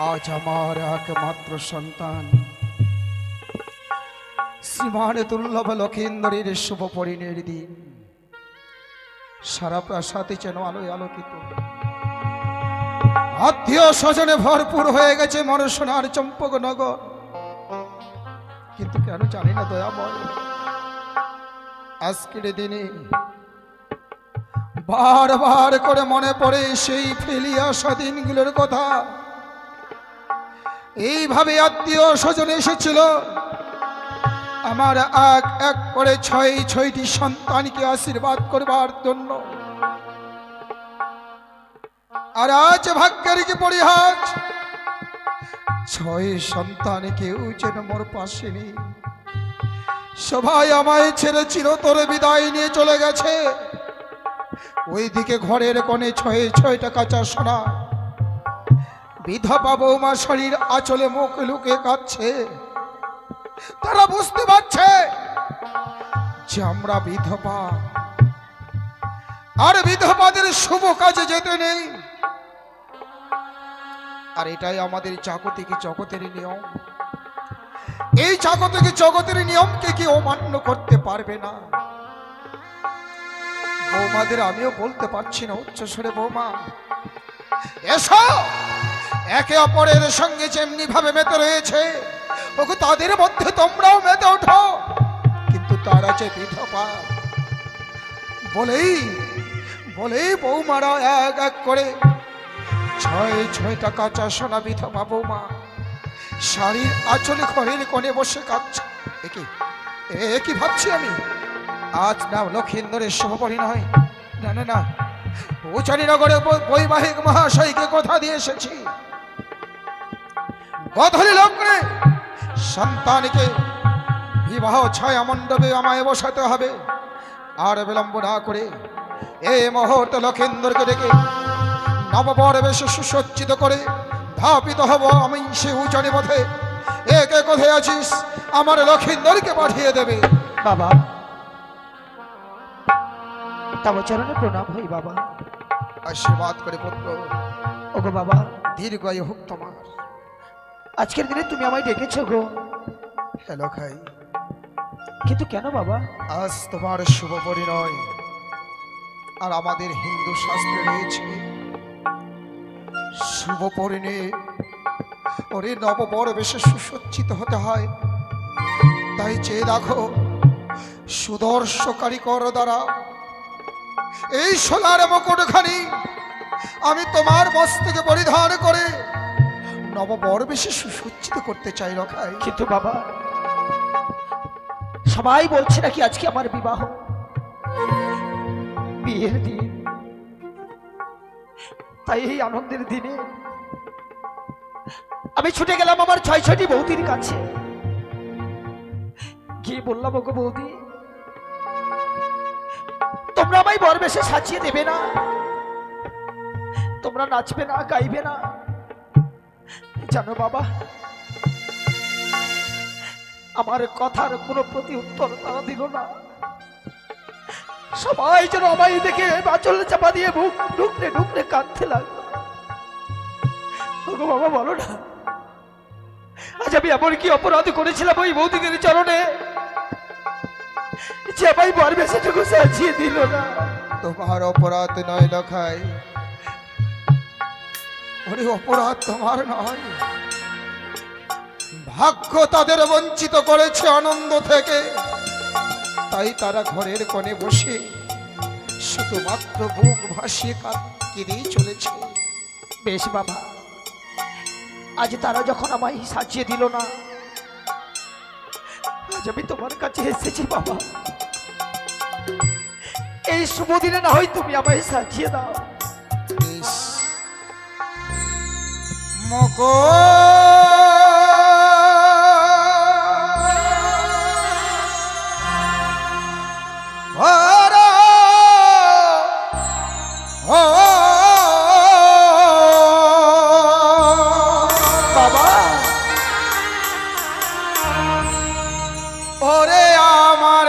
আজ আমার একমাত্র সন্তান শ্রীমান দুর্লভ লক্ষেন্দরের শুভ পরিণের দিন। সারা প্রাসাদে যেন আলোয় আলোকিত, আত্মীয় স্বজনে ভরপুর হয়ে গেছে মনসোনার চম্পকনগর। কিন্তু কেন জানি না দয়াময়, আজকের দিনে বারবার করে মনে পড়ে সেই ফেলিয়া আসা দিনগুলোর কথা। এইভাবে আত্মীয় স্বজন এসেছিল আমার এক এক করে ছয়টি সন্তানকে আশীর্বাদ করবার জন্য। আর আজ ভাগ্যের কি পরিহাস, 6 সন্তান কেউ যেন মোর পাশে নেই। সবাই আমায় ছেড়ে চিরতরে বিদায় নিয়ে চলে গেছে। ওইদিকে ঘরের কোণে 6টা কাঁচা সোনা বিধবা বৌমা শরীর আঁচলে মুখ লুকে কাঁদছে। তারা বুঝতে পারছে যে আমরা বিধবা, আর বিধবাদের শুভ কাজে যেতে নেই। আর এটাই আমাদের জাগতিক জগতের নিয়ম। এই জাগতিক জগতের নিয়মকে কি অমান্য করতে পারবে না? বৌমাদের আমিও বলতে পারছি না উচ্চস্বরে, বৌমা এসো, একে অপরের সঙ্গে যেমনি ভাবে মেতে রয়েছে ওকে তাদের মধ্যে তোমরাও মেতে ওঠো। কিন্তু তারা যে বিধবা বলেই বৌমারা এক এক করে 6টা কাঁচা সোনা বিধবা বৌমা শাড়ির আঁচলে ঘরের কোণে বসে কাঁদছে। কি ভাবছি আমি, আজ না লক্ষেন্দরের শুভপরি নয়, না না না, উচানীনগরে বৈবাহিক মহাশয়কে কথা দিয়ে এসেছি, গধূলি লগ্নে সন্তানকে বিবাহ ছায়া মণ্ডপে আমায় বসাতে হবে। আর বিলম্ব না করে এই মুহূর্তে লক্ষেন্দরকে ডেকে নববর বেশে সুসজ্জিত করে ধাপিত হব আমি সে উচানি পথে। একে কোথায় আছিস, আমার লক্ষেন্দরকে পাঠিয়ে দেবে। বাবা, তব চরণে প্রণাম হই বাবা। আশীর্বাদ করে পুত্র। ওগো বাবা, দীর্ঘায়ু হোক তোমার। আজকের দিনে তুমি আমায় ডেকেছো গো। হ্যালো খাই, কিন্তু কেন বাবা? আজ তোমার শুভ পরিণয়। আর আমাদের হিন্দু শাস্ত্রে রয়েছে শুভ পরিণয়ে ওরে নববর বেশে সুসজ্জিত হতে হয়। তাই চেয়ে দেখো, সুদর্শকারী কর দ্বারা এই সোনার মুকুটখানি আমি তোমার মস্তকে পরিধান করে নববর বেশে সুসজ্জিত করতে চাই রখাই। কিন্তু বাবা, সবাই বলছে নাকি আজকে আমার বিবাহ, বিয়ের দিন। তাই এই আনন্দের দিনে আমি ছুটে গেলাম আমার 6টি বৌদির কাছে, গিয়ে বললাম, ওগো বৌদি, তোমরা আমায় বরবেশে সাজিয়ে দেবে না? তোমরা নাচবে না, গাইবে না? জানো বাবা, আমার কথার কোনো প্রতি উত্তর তারা দিল না। সবাই যেন আমায় দেখে আঁচল চাপা দিয়ে মুখ ঢুকরে ঢুকরে কাঁদতে লাগলো। ওগো বাবা, বলো না, আজ আমি এমন কি অপরাধ করেছিলাম ওই বৌদিদের চরণে যে আমায় বরবেশটুকু সাজিয়ে দিল না? তোমার অপরাধ নয় লখাই, ওরে অপরাধ তোমার নয়। ভাগ্য তাদের বঞ্চিত করেছে আনন্দ থেকে, তাই তারা ঘরের কোণে বসে শুধুমাত্র বুক ভাসিয়ে কেঁদেই চলেছে। বেশ বাবা, আজ তারা যখন আমায় সাজিয়ে দিল না, আজ আমি তোমার কাছে এসেছি বাবা। এই শুভ দিনে না হয় তুমি আমায় সাজিয়ে দাও। মকো বাবা, ওরে আমার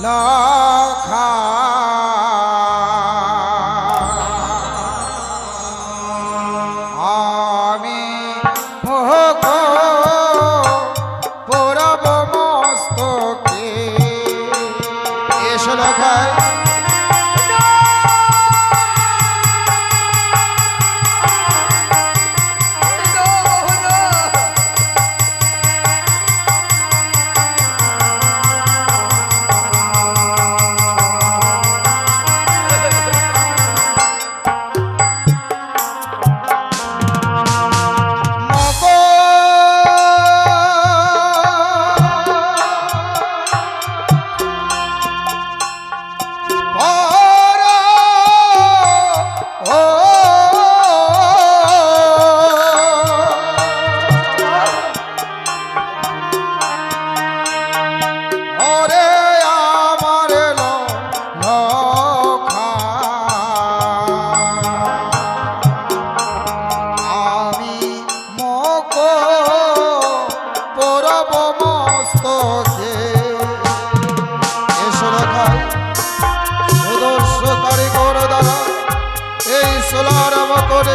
লখা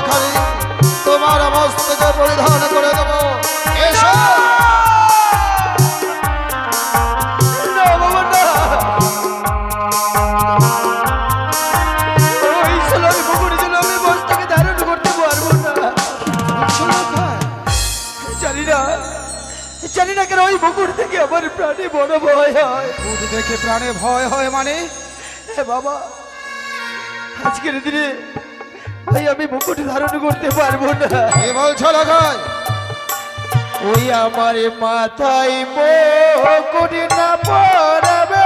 এখানে তোমার মস্তকে পরিধান করে দেব। এসো। না বাবা না, ওই সোনার মুকুট যেন আমি মস্তকে ধারণ করতে পারবো না। বলছো লখাই? জানি না কেন ওই মুকুট থেকে আমার প্রাণে বড় ভয় হয়। মুকুট দেখে প্রাণে ভয় হয় মানে? হ্যাঁ বাবা, আজকের দিনে ভাই আমি মুকুট ধারণ করতে পারবো না। কি বলছো লখাই? ওই আমার মাথায় মুকুট না পরাবে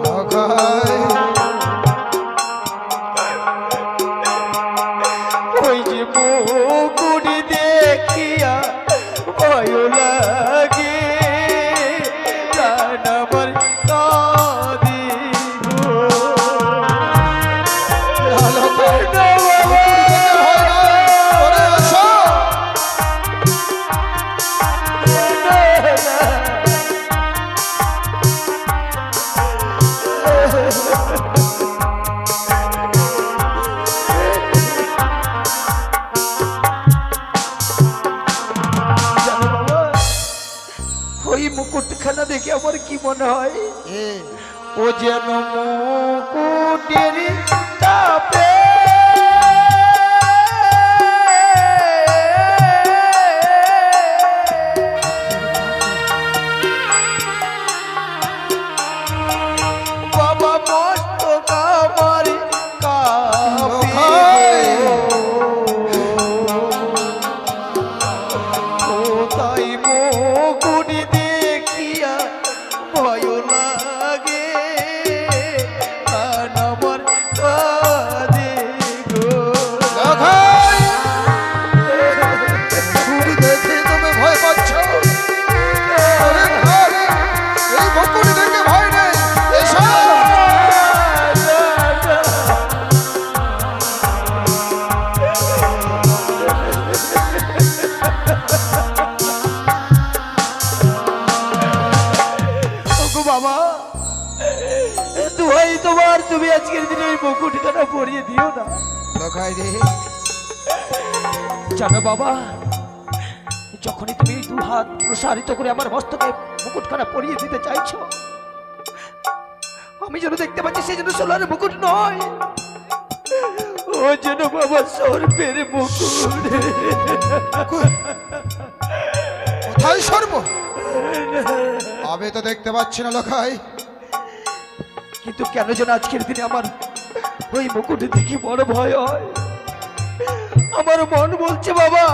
লখাই ওই যে মুকুট দেখিয়া ভয় লাগে, প্রাণ আমার কাঁদে গো। লখাই না বাবা, ভয় নয়, ওরে এসো। না, না। জানো বাবা, ওই মুকুটখানা দেখে আমার কি মনে হয়, এ ও যেন মুকুটের তাপে বাবা মস্তক আমার কাঁপে ও তাই মুকুট দেখিয়া ভয় লাগে, প্রাণ আমার কাঁদে গো। লখাই মুকুট দেখে তুমি ভয় পাচ্ছ? ওরে ভাই, এই মুকুট দেখে ভয় নেই। এসো। ওগো বাবা, দোহাই তোমার, তুমি আজকের দিনে এই মুকুটখানা পরিয়ে দিও না। লখাই রে, জানো বাবা, যখনই তুমি দু হাত প্রসারিত করে আমার মস্তকে মুকুটখানা পরিয়ে দিতে চাইছো, আমি যেন দেখতে পাচ্ছি সে যেন সোনার মুকুট নয়, ও যেন বাবা সর্পের মুকুট। কোথায় সর্ব? আমি তো দেখতে পাচ্ছি না লখাই। কিন্তু কেন যেন আজকের দিনে আমার ওই মুকুট দেখে বড় ভয় হয়। আমার মন বলছে বাবা,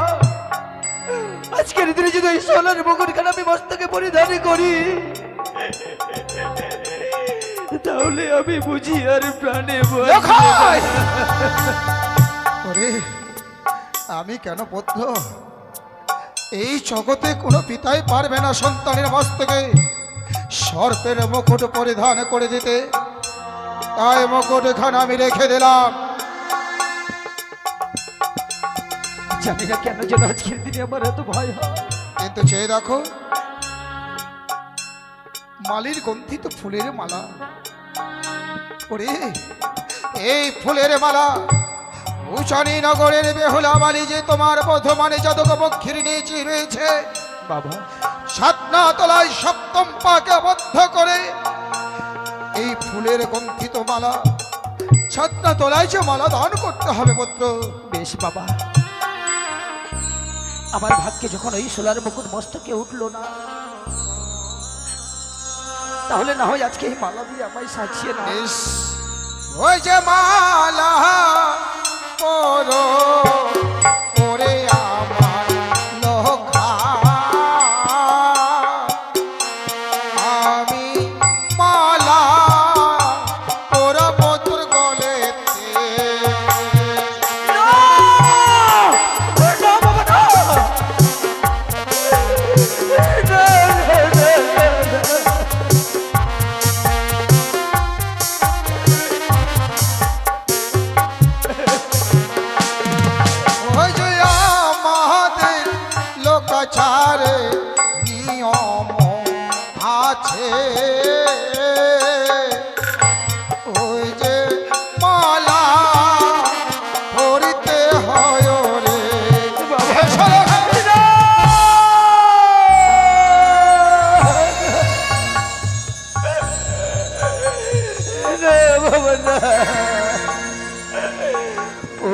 আজকের দিনে যদি ওই সোনার মুকুটখানা আমি মস্তকে পরিধান করি, তাহলে আমি বুঝি আর প্রাণে ভয় লখাই! ওরে, আমি কেন পুত্র? এই জগতে কোনো পিতাই পারবে না সন্তানের মস্তকে সর্পের মুকুট পরিধান করে দিতে। তাই মুকুটখানা আমি রেখে দিলাম। জানি না কেন যেন আজকের দিনে আমার এত ভয় হয়। কিন্তু চেয়ে দেখো, মালির গন্থিত ফুলের মালা। ওরে, এই ফুলের মালা উচানি নগরের বেহুলা মালি যে তোমার বর্ধমানে যাদক পক্ষীর নিচে রয়েছে বাবা, সাতনা তলায় সপ্তম পাকে আবদ্ধ করে এই ফুলের গন্থিত মালা সাতনা তলায় যে মালা দান করতে হবে পুত্র। বেশ বাবা, আমার ভাগ্যে যখন ওই সোলার মুকুট মস্তকে উঠলো না, তাহলে না হয় আজকে এই মালা দিয়ে আমায় সাজিয়ে না। বেশ, ওই যে মালা পরো ওরে আমার লখা, আমি মালা পরব তোর গলেতে।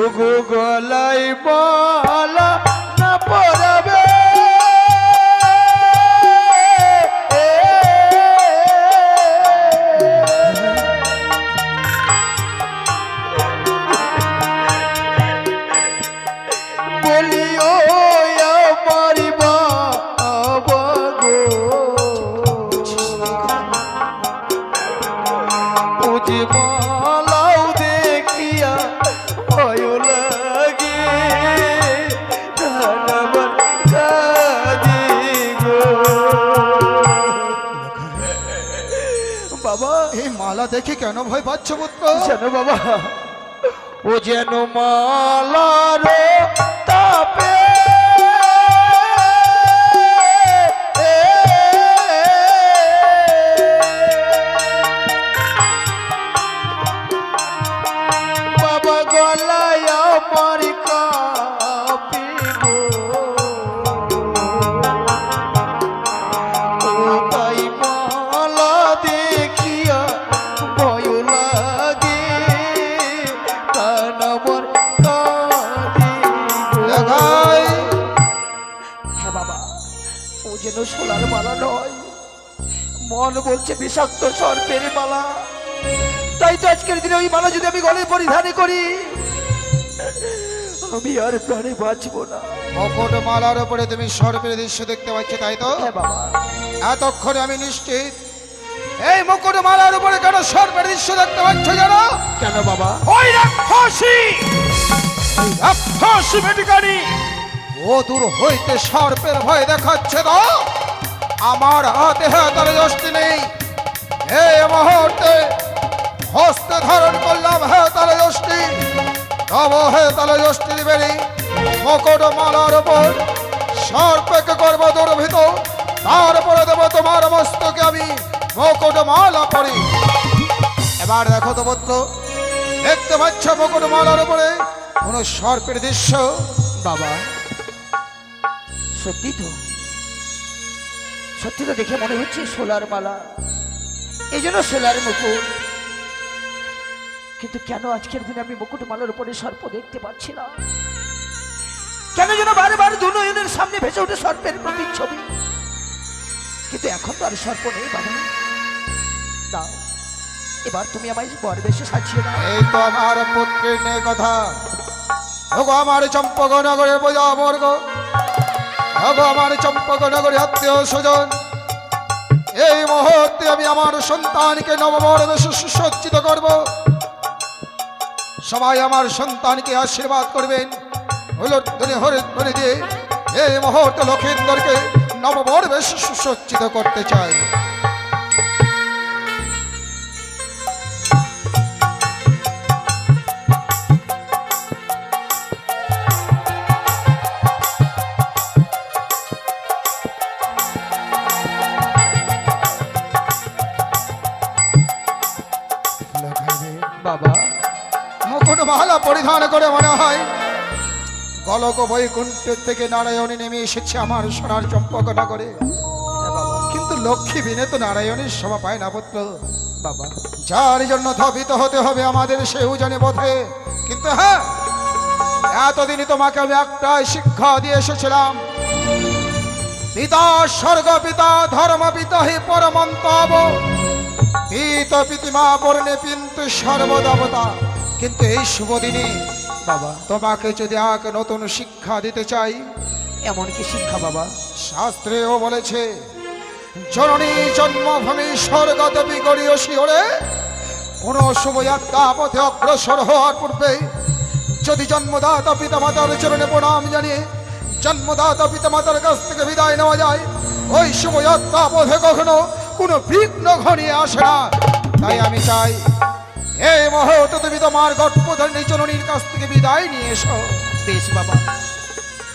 ওগো গলায় মালা না পরাবে বলিও আমার বাবা গো ও যে মালাও দেখিয়া ভয় লাগে প্রাণ আমার কাঁদে গো। বাবা এই মালা দেখে কেন ভয় পাচ্ছ পুত্র? যেন বাবা ও যেন মালার তাপে বাবা গলায় আমার কাঁপে গো। ও তাই মালা দেখিয়া ভয় লাগে প্রাণ আমার কাঁদে গো। লাগাই হ্যাঁ বাবা, ও যেন সোনার মালা নয়, মন বলছে বিষাক্ত সর্পের মালা। তাই তো আজকের দিনে ওই মালা যদি আমি গলায় পরিধান করি আমি আর প্রাণে বাঁচবো না। মুকুট মালার উপরে তুমি সর্পের দৃশ্য দেখতে পাচ্ছ, তাই তো? হ্যাঁ বাবা। এতক্ষণে আমি নিশ্চিত এই মুকুট মালার উপরে কেন সর্পের দৃশ্য দেখতে পাচ্ছ জানো? কেন বাবা? ওই রাক্ষসী, ওই রাক্ষসী মেটিকানি ও দূর হইতে সর্পের ভয় দেখাচ্ছে তো। আমার হাতে হাতের দোষটি নেই, এই মুহূর্তে হস্তে ধারণ করলাম হেতালে দোষটি, নব হেতালে দোষটি দিবেনি। মুকুট মালার উপর সর্পকে করবো দুর্ভিত, তারপরে দেবো তোমার মস্তকে আমি মুকুট মালা পরি। এবার দেখো তো পুত্র, দেখতে পাচ্ছ মুকুট মালার উপরে কোন সর্পের দৃশ্য? বাবা সত্যি তো, সত্যি তো দেখে মনে হচ্ছে সোলার মালা, এই জন্য সোলার মুকুট। কিন্তু কেন আজকের দিনে আমি মুকুট মালার উপরে সর্প দেখতে পাচ্ছি না? কেন যেন বারবার দু নয়নের সামনে ভেসে ওঠে সর্পের প্রতিচ্ছবি, কিন্তু এখন তো আর সর্প নেই বাবা। না, এবার তুমি আমায় বর বেশে সাজিয়ে দাও। এই তো আমার পুত্রের নেই কথা। ওগো আমার চম্পকনগরের পূজা বর্গ, ওগো আমার চম্পকনগরের আত্মীয় স্বজন, এই মুহূর্তে আমি আমার সন্তানকে নববর বেশে সুসজ্জিত করব। সবাই আমার সন্তানকে আশীর্বাদ করবেন। হলুধ্বনি হরিধ্বনি দিয়ে এই মুহূর্তে লক্ষিন্দরকে নববর বেশে সুসজ্জিত করতে চাই। বাবা মুকুট মালা পরিধান করে মনে হয় গলক বৈকুণ্ঠ থেকে নারায়ণী নেমে এসেছে আমার সোনার চম্পকনগরে। কিন্তু লক্ষ্মী বিনে তো নারায়ণীর শোভা পায় না পুত্র। বাবা যার জন্য ধাবিত হতে হবে আমাদের সেও জানে বোধে। কিন্তু হ্যাঁ, এতদিন তোমাকে আমি একটাই শিক্ষা দিয়ে এসেছিলাম, পিতা স্বর্গ পিতা ধর্ম পিতা হি পরমন্তব, পিত পিতিমা বর্ণে পিন্তু সর্বদেবতা। কিন্তু এই শুভ দিনে বাবা তোমাকে যদি এক নতুন শিক্ষা দিতে চাই। এমন কি শিক্ষা বাবা? শাস্ত্রেও বলেছে, জননী জন্মভূমি স্বর্গত বিগড়ীয় শিহরে, কোন শুভযাত্রা পথে অগ্রসর হওয়ার পূর্বে যদি জন্মদাতা পিতামাতার চরণে প্রণাম জানিয়ে জন্মদাতা পিতামাতার কাছ থেকে বিদায় নেওয়া যায়, ওই শুভযাত্রা পথে কখনো কোনো বিঘ্ন ঘনিয়ে আসে না। তাই আমি চাই এই মুহূর্তে তুমি তোমার গর্ভধারিণী জননীর কাছ থেকে বিদায় নিয়ে এসো। বেশ বাবা,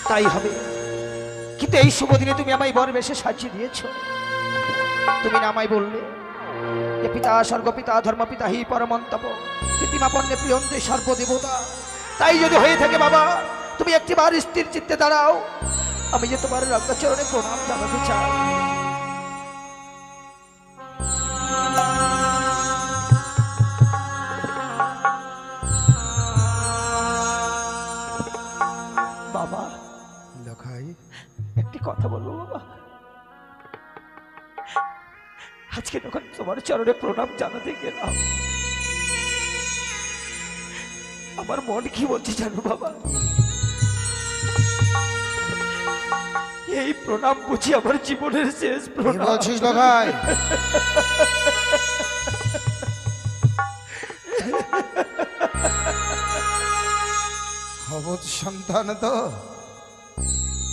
তাই হবে। কিন্তু এই শুভ দিনে তুমি আমায় বর বেশে সাজিয়ে দিয়েছ। তুমি না আমায় বললে যে পিতা স্বর্গ পিতা ধর্ম পিতা হি পরমন্তপ, পিতিমা পণ্যে প্রিয়ন্তে সর্বদেবতা। তাই যদি হয়ে থাকে বাবা, তুমি একটিবার স্থির চিত্তে দাঁড়াও, আমি যে তোমার রক্তচরণে প্রণাম জানাতে চাই। লখাই, একটি কথা বলবো বাবা। আজকে যখন তোমার চরণে প্রণাম জানাতে গেলাম, আমার মন কি বলছে জানো বাবা? এই প্রণাম বুঝি আমার জীবনের শেষ কি প্রণাম। বলছিস লখাই? অবুধ সন্তান তো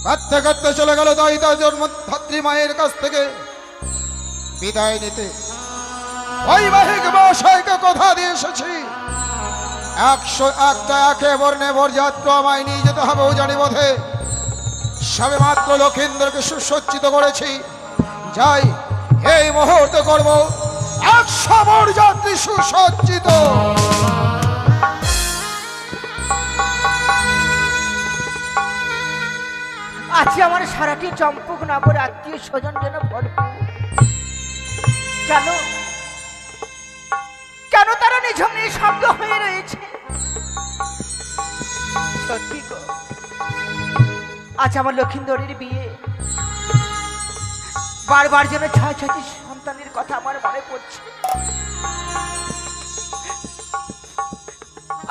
কাঁদতে কাঁদতে চলে গেল তাই তার জন্মধাত্রী মায়ের কাছ থেকে বিদায় নিতে। বৈবাহিক মহাশয়কে কথা দিয়ে এসেছি, 101টা একে বর্ণে বরযাত্র আমায় নিয়ে যেতে হবে ও জানি বোধে। সবে মাত্র লক্ষিন্দরকে সুসজ্জিত করেছি, যাই এই মুহূর্তে করব 100 বরযাত্রী সুসজ্জিত। আজকে আমার সারাটি চম্পক নগর আত্মীয় স্বজন যেন ভরপুর। কেন কেন তারা নিঝুম নিঃশব্দ হয়ে রয়েছে? সত্যি গো, আজ আমার লক্ষিন্দরের বিয়ে, বারবার যেন 6-6টি সন্তানের কথা আমার মনে পড়ছে।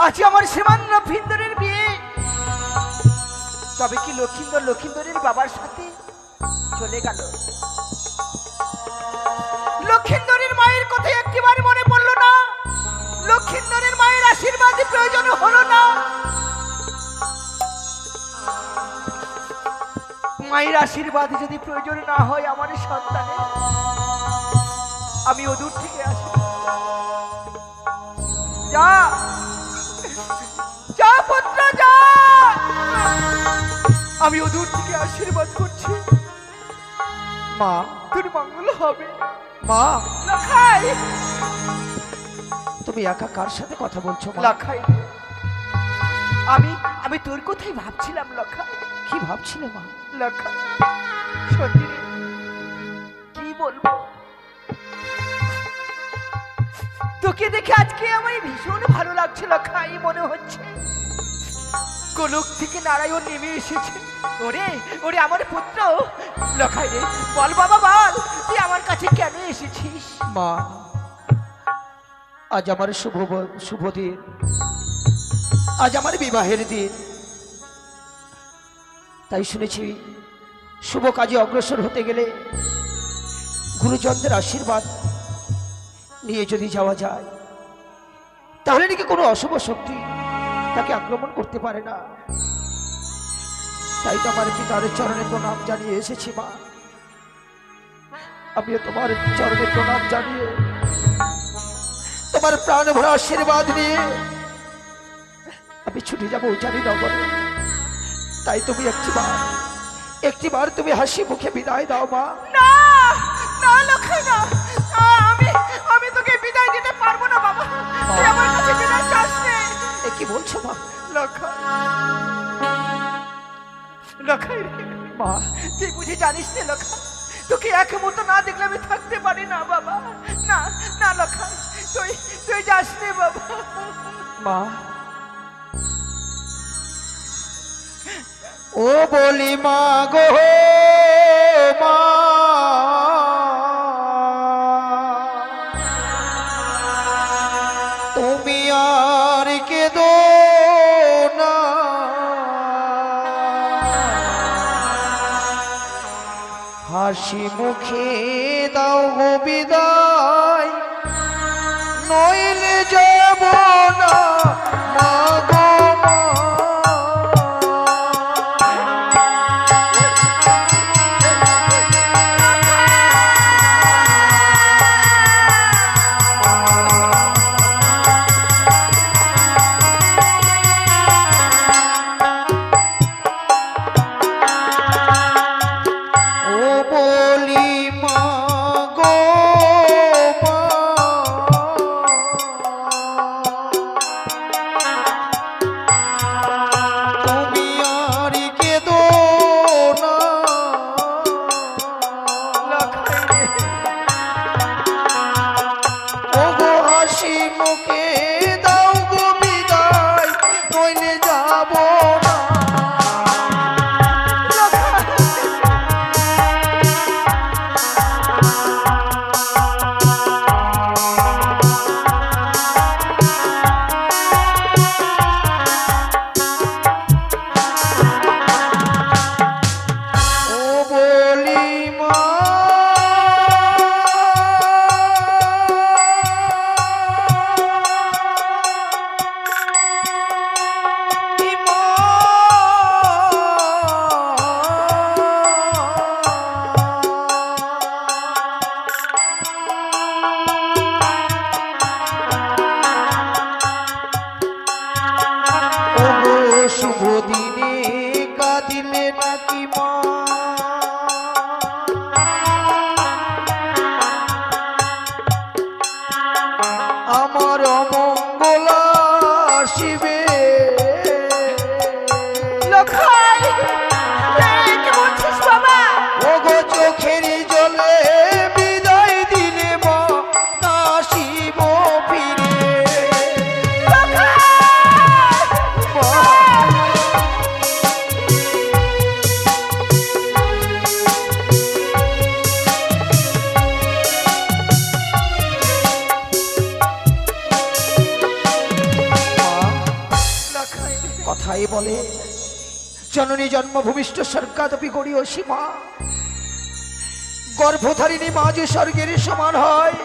আজ আমার শ্রীমান লক্ষিন্দরের বিয়ে, তবে কি লক্ষিন্দরের বাবার সাথে চলে গেল? লক্ষিন্দরের মায়ের কথা একটিবার মনে পড়লো না? লক্ষিন্দরের মায়ের আশীর্বাদ প্রয়োজন হলো না? মায়ের আশীর্বাদ যদি প্রয়োজন না হয় আমার সন্তানের, আমি অদূর থেকে আসি। যা যা পুত্র যা, আমি অদূর থেকে আশীর্বাদ করছি। মা, তোর মঙ্গল হবে। মা, লখাই, তুমি একা কার সাথে কথা বলছো মা? লখাই, আমি আমি তোর কথাই ভাবছিলাম লখাই। কি ভাবছিলে মা? লখাই, সত্যি রে, কি বলবো, তোকে দেখে আজকে আমার ভীষণ ভালো লাগছে লখাই। মনে হচ্ছে গোলক থেকে নারায়ণ নেমে এসেছে। ওরে ওরে আমার পুত্র লখাই রে, বল বাবা বল, তুই আমার কাছে কেন এসেছিস? মা, আজ আমার শুভ দিন, আজ আমার বিবাহের দিন। তাই শুনেছি শুভ কাজে অগ্রসর হতে গেলে গুরুজনদের আশীর্বাদ নিয়ে যদি যাওয়া যায়, তাহলে নাকি কোনো অশুভ শক্তি তাকে আক্রমণ করতে পারে না। তাই তো আমার পিতার চরণে প্রণাম জানিয়ে এসেছি মা। আমিও তোমার চরণে প্রণাম জানিয়ে, তোমার প্রাণ ভরা আশীর্বাদ নিয়ে আমি ছুটে যাবো উজানি নগরে। তাই তুমি একটিবার তুমি হাসি মুখে বিদায় দাও মা। না না লখাই না, আমি আমি তোকে বিদায় দিতে পারবো না বাবা। তুই আমার কাছে বিদায় চাস নে। এ কি বলছো মা? লখাই, লখাই রে, মা, তুই বুঝে জানিস নে লখাই, তোকে এক মুহূর্ত না দেখলে আমি থাকতে পারি না বাবা। না না লখাই, তুই তুই যাস নে বাবা। মা, ও বলি মা গো মা, তুমি আর কেঁদো না, হাসি মুখে দাও গো বিদায়, নইলে যাব না মা গো মা। ও বলি মা গো মা, শুভ দিনে কাঁদিলে নাকি মা আমার অমঙ্গল আসিবে লখাই কি বলছিস বাবা? ওগো চোখের জলে বিদায় দিলে মা আসিব ফিরে মা। কথাই বলে জননী জন্মভূমিষ্ঠ স্বর্গাদপি গড়ীয় সীমা গর্ভধারিণী মা যে স্বর্গের সমান হয়।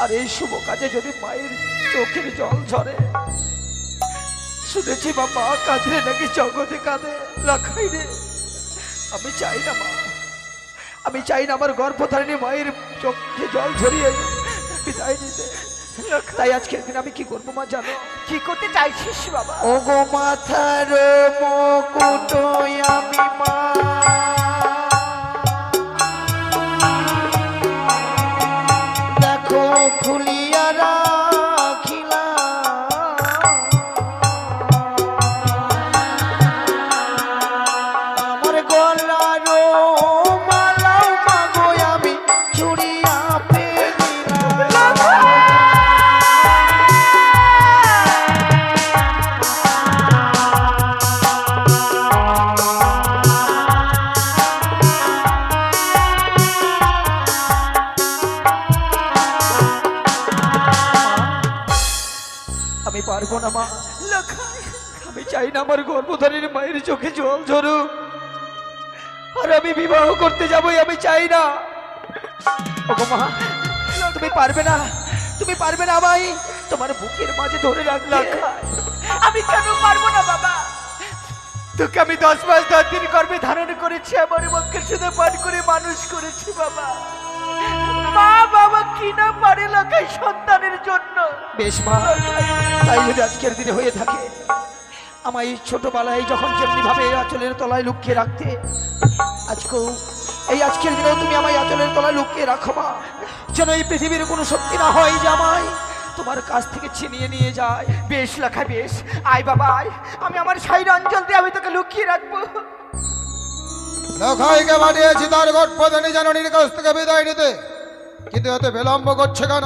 আর এই শুভ কাজে যদি মায়ের চোখের জল ঝরে, শুনেছি বা মা কাঁদলে নাকি জগতে কাঁদে। লাখাই রে, আমি চাই না মা, আমি চাই না আমার গর্ভধারিণী মায়ের চোখে জল ঝরিয়ে বিদায় নিতে। তাই আজকের দিন আমি কি করবো মা জানো? কি করতে চাইছিস বাবা? ওগো মাথার মুকুট আমি মা দেখো খুলিয়া রাখিলাম, আমার গলার মালাও মাগো আমি চুড়িয়া পেলিলাম। আমি পারবো না মা, লখাই আমি চাই না আমার গর্ভধারীর মায়ের চোখে জল ঝরুক। আর আমি বিবাহ করতে যাবই আমি চাই না। ওগো মা, তুমি পারবে না, তুমি পারবে না আমায় তোমার বুকের মাঝে ধরে রাখলে। আমি কেন পারবো না বাবা? তোকে আমি 10 মাস 10 দিন গর্ভে ধারণ করেছি, আমার মুখে শুধু পান করে মানুষ করেছি বাবা। মা বাবা কি না পারে লখাই সন্তানের জন্য। বেশ মা, তাই যদি আজকের দিনে হয়ে থাকে, আমায় ছোটবেলায় যখন যেমনি ভাবে আঁচলের তলায় লুকিয়ে রাখতে, আজকেও এই আজকের দিনেও তুমি আমায় আঁচলের তলায় লুকিয়ে রাখো মা, যেন এই পৃথিবীর কোনো শক্তি না হয় যে আমায় তোমার কাছ থেকে ছিনিয়ে নিয়ে যায়। বেশ লখাই বেশ, আয় বাবা আয়, আমি আমার সাইর অঞ্চল দিয়ে আমি তোকে লুকিয়ে রাখবো। লখাইকে পাঠিয়েছি তার গর্ভধারিণী জননীর কাছ থেকে বিদায় নিতে, কিন্তু এত বিলম্ব করছে কেন?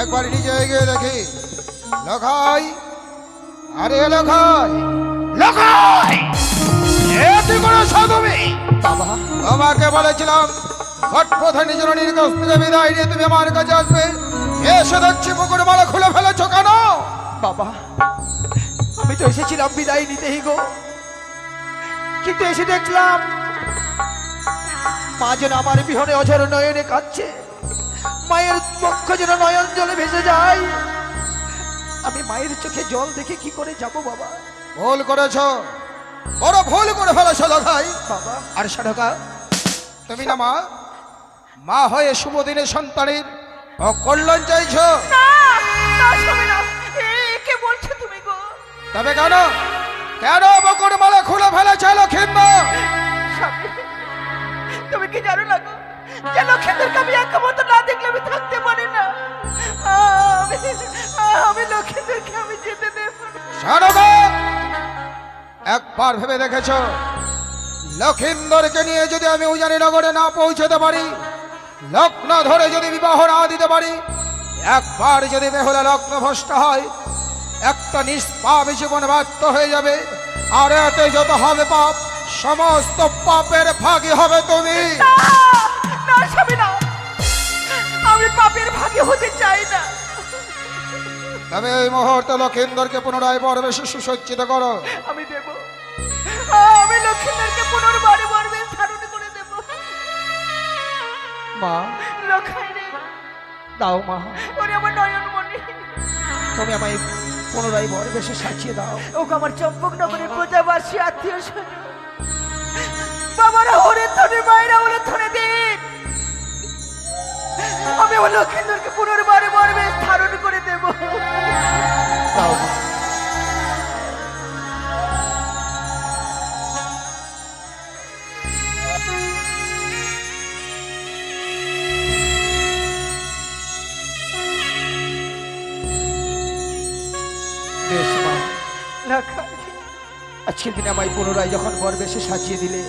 একবার নিজে এগিয়ে দেখি। লখাই, আরে লখাই, লখাই, এ তুই কোনো সাধবি? বাবা, তোমাকে বলেছিলাম গর্ভধারিণী জননীর কাছ থেকে বিদায় নিয়ে তুমি আমার কাছে আসবে, এসে দেখছি পুকুর মালা খুলে ফেলেছো কেন? বাবা, আমি তো এসেছিলাম বিদায় নিতেই গো, কিন্তু এসে দেখলাম মা যেন আমার বিহনে অঝর নয়নে কাঁদছে, মায়ের পক্ষ যেন নয়ন জলে ভেসে যায়। আমি মায়ের চোখে জল দেখে কি করে যাব বাবা? ভুল করেছ, বড় ভুল করে ফেলেছো লখাই। বাবা, আর সাধকা, তুমি না মা, মা হয়ে শুভ দিনে সন্তানের অকল্যাণ চাইছো? না না স্বামী না, কে বলছো তুমি গো? তবে কেন, কেন বকুর মালা খুলে ফেলেছে লক্ষিন্দর? স্বামী, তুমি কি জানো না গো, যে লক্ষিন্দরকে আমি একমত না দেখলে আমি থাকতে পারি না। আমি লক্ষিন্দরকে আমি যেতে দেব না। সাধকা, একবার ভেবে দেখেছ লক্ষিন্দরকে নিয়ে যদি আমি উজানি নগরে না পৌঁছতে পারি, লগ্ন ধরে যদি বিবাহ না দিতে পারি, একবার যদি বেহুলা লগ্ন ভ্রষ্ট হয়, একটা নিষ্পাপ জীবন ব্যর্থ হয়ে যাবে। আর এতে যত হবে পাপ, সমস্ত পাপের ভাগী হবে তুমি। না স্বামী না, আমি পাপের ভাগী হতে চাই না। তবে এই মুহূর্তে লক্ষিন্দরকে পুনরায় পরবেশে সুসজ্জিত করো। আমি দেব, আমি লক্ষিন্দরকে পুনর্বারে বরবে ধারণ করে দেব। মা, লখাই রে, দাও মা, ওরে আমার নয়ন মনি, তুমি আমায় পুনরায় বর বেশে সাজিয়ে দাও। ওকে আমার চম্পক নগরের প্রজাবাসী আত্মীয় স্বজন বাবারা হরে ধরে মায়েরা হলে ধরে দিন, আমি আমার লক্ষিন্দরকে পুনর্বারে বরবে ধারণ করে দেব। দাও মা, লখাই আজকের দিনে আমায় পুনরায় যখন বর বেশে সাজিয়ে দিলে,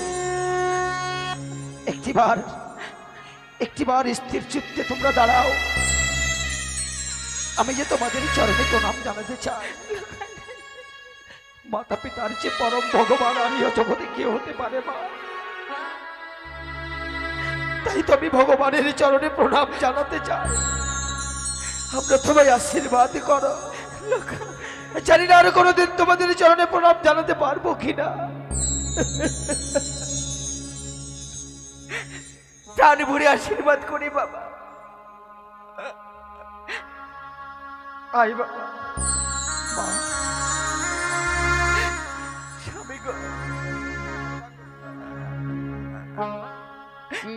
একটিবার স্থির চিত্তে তোমরা দাঁড়াও। আমি যে তোমাদের চরণে প্রণাম জানাতে চাই। মাতা পিতার যে পরম ভগবান আমি জগতে কে হতে পারে মা? তাই তো আমি ভগবানের চরণে প্রণাম জানাতে চাই। আমরা তোমায় আশীর্বাদ করো। জানি না আর কোনোদিন তোমাদের চরণে প্রণাম জানাতে পারবো কিনা। প্রাণ ভরে আশীর্বাদ করি বাবা। আই বাবা। মা, স্বামী গো,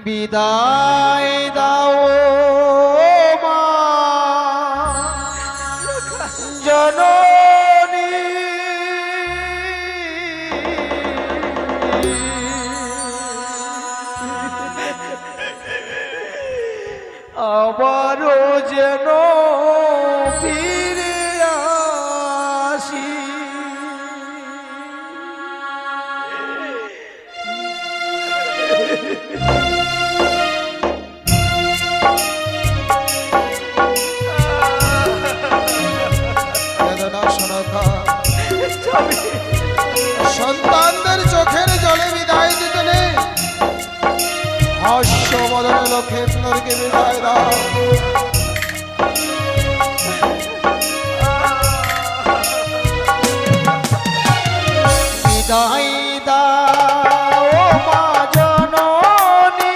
বিদায় দাও মা জননী, আবারও যেন ফিরে আসি। বেদনা শোনাকা সন্তানদের চোখের জলে বিদায় দিতে নেই। হাস্য বদনে লক্ষেন্দ্রকে বিদায় দাও। বিদায় দাও মা জননী,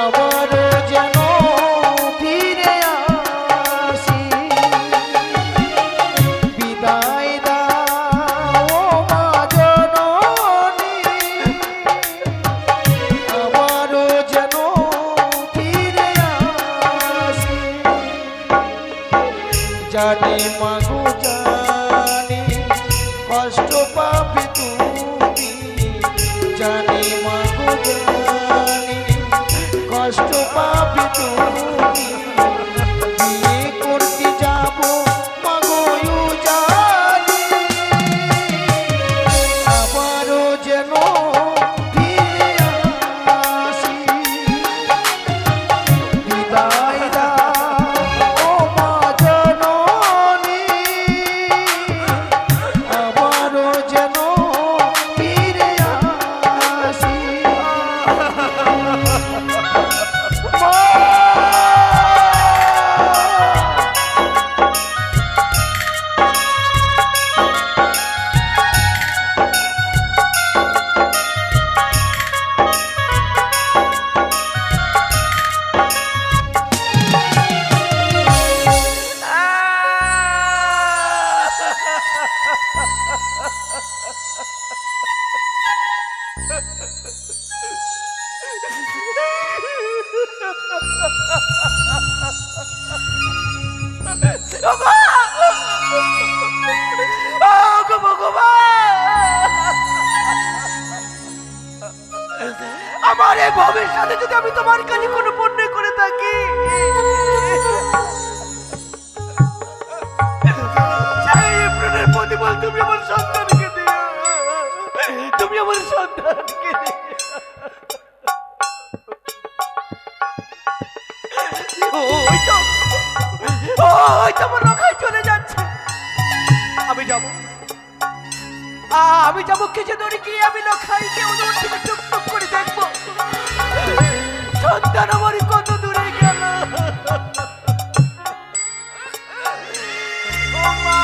আবার যেন ফিরে আসি। বিদায় দাও মা জননী, আবার যেন ফিরে আসি। জানি মাগো জানি কষ্ট পাবে তুমি, জানি মাগো জানি কষ্ট পাবে তুমি। বিয়ে করতে যাবো মাগো জানি, আবারও যেন ফিরে আসি। বিদায় দাও মা জননী, আবারও যেন ফিরে আসি। আমার এই ভবিষ্যতে যদি আমি তোমার কাছে কোনো পুণ্য করে থাকি, সেই প্রাণের প্রতিফল তুমি আমার সন্তানকে দিও। তুমি আমার সন্তানকে দিও। ওই তো আমার লখাই চলে যাচ্ছে। আমি যাবো, আমি যাবো কিছু দূরে গিয়ে আমি লখাইকে ওদের থেকে টুকটুক করে দেখবো সন্তান আমার কত দূরে গেল। ও মা,